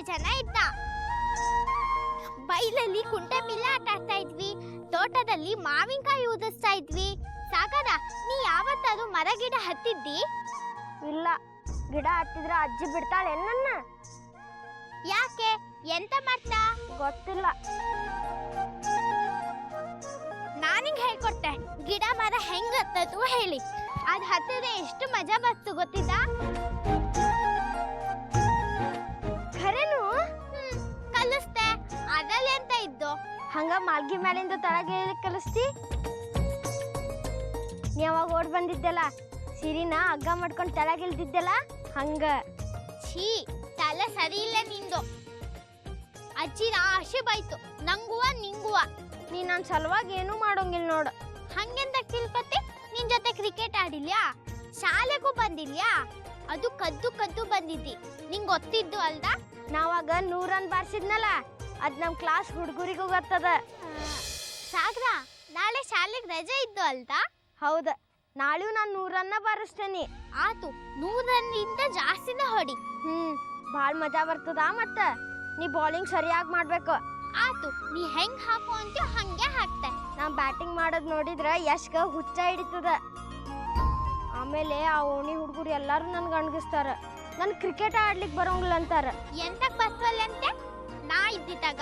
ಜನ ಇದ್ದ. ಬೈಲಲ್ಲಿ ಕುಂಟೆ ಬಿಲ್ಲೆ ಆಟ ಆಡ್ತಾ ಇದ್ವಿ, ತೋಟದಲ್ಲಿ ಮಾವಿನಕಾಯಿ ಉದಿಸ್ತಾ ಇದ್ವಿ. ಸಾಗರ, ನೀ ಯಾವತ್ತಾದ್ರೂ ಮರ ಗಿಡ ಹತ್ತಿದ್ದಿ? ಇಲ್ಲ, ಗಿಡ ಹತ್ತಿದ್ರೆ ಅಜ್ಜಿ ಬಿಡ್ತಾಳೆ ನನ್ನ? ಯಾಕೆ, ಎಂತ ಮಾಡ್ತಾ? ಗೊತ್ತಿಲ್ಲ. ನಾನಿಂಗ್ ಹೇಳ್ಕೊಟ್ಟೆ, ಗಿಡ ಮರ ಹೆಂಗ್ ಹತ್ತದು ಹೇಳಿ. ಅದ್ ಹತ್ತಿದ್ರೆ ಎಷ್ಟು ಮಜಾ ಬರ್ತು ಗೊತ್ತಿದ್ದ? ಖರೇನು? ಕಲಿಸ್ತೆ. ಅದ್ರಲ್ಲಿ ಎಂತ ಇದ್ದು? ಹಂಗ ಮಾಲ್ಗಿ ಮೇಲಿಂದ ತಳಗೆ ಕಲಿಸ್ತಿ? ನೀ ಅವಾಗ ಓಡ್ ಬಂದಿದ್ದೆಲ್ಲ, ಸಿರಿನ ಹಗ್ಗ ಮಾಡ್ಕೊಂಡು ತಳಗಿಲ್ದಿದ್ದೆಲ್ಲ ಹಂಗ. ಛೀ, ತಲೆ ಸರಿ ಇಲ್ಲ ನಿಂದು. ಅಜ್ಜಿನ ಆಶೆ ಬಾಯ್ತು, ನಂಗುವ ನಿಂಗುವ. ನೀ ನನ್ನ ಸಲುವಾಗಿ ಏನೂ ಮಾಡೋಂಗಿಲ್ಲ ನೋಡು. ಹಂಗೆಂತ ತಿಳ್ಕೊತಿ? ನಿನ್ ಜೊತೆ ಕ್ರಿಕೆಟ್ ಆಡಿಲ್ಯಾ? ಶಾಲೆಗೂ ಬಂದಿಲ್ಯಾ? ಅದು ಕದ್ದು ಕದ್ದು ಬಂದಿದ್ದಿ, ನಿಂಗೆ ಗೊತ್ತಿದ್ದು ಅಲ್ದಾ? ನಾವಾಗ 100 ರನ್ ಬಾರಿಸಿದ್ನಲ್ಲ, ಅದ್ ನಮ್ ಕ್ಲಾಸ್ ಹುಡುಗರಿಗೂ ಗೊತ್ತದ. ಸಾಗ್ರ, ನಾಳೆ ಶಾಲೆಗೆ ರಜೆ ಇದ್ದು ಅಲ್ದಾ? ಹೌದ, ನಾಳೆಯೂ ನಾನು 100 ರನ್ನ ಬಾರಿಸ್ತೇನೆ. ಆತು, 100 ರನ್ನಿಂದ ಜಾಸ್ತಿನ ಹೊಡಿ. ಭಾಳ ಮಜಾ ಬರ್ತದ. ಮತ್ತ ನೀ ಬೌಲಿಂಗ್ ಸರಿಯಾಗಿ ಮಾಡ್ಬೇಕು. ಆತು, ನೀ ಹೆಂಗ್ ಹಾಕು ಅಂತೀಯ ಹಂಗೆ ಹಾಕ್ತೆ. ನಾ ಬ್ಯಾಟಿಂಗ್ ಮಾಡೋದ್ ನೋಡಿದ್ರ ಯಶ್ಗ ಹುಚ್ಚ ಹಿಡಿತದ. ಆಮೇಲೆ ಆ ಓಣಿ ಹುಡುಗರು ಎಲ್ಲಾರು ನನ್ಗೆ ಅಣಗಿಸ್ತಾರ, ನನ್ ಕ್ರಿಕೆಟ್ ಆಡ್ಲಿಕ್ಕೆ ಬರೋಂಗಿಲ್ಲ ಅಂತಾರ. ಎಂತಕ್ ಬರ್ತವಲ್ಲಂತೆ? ನಾ ಇದ್ದಿದ್ದಾಗ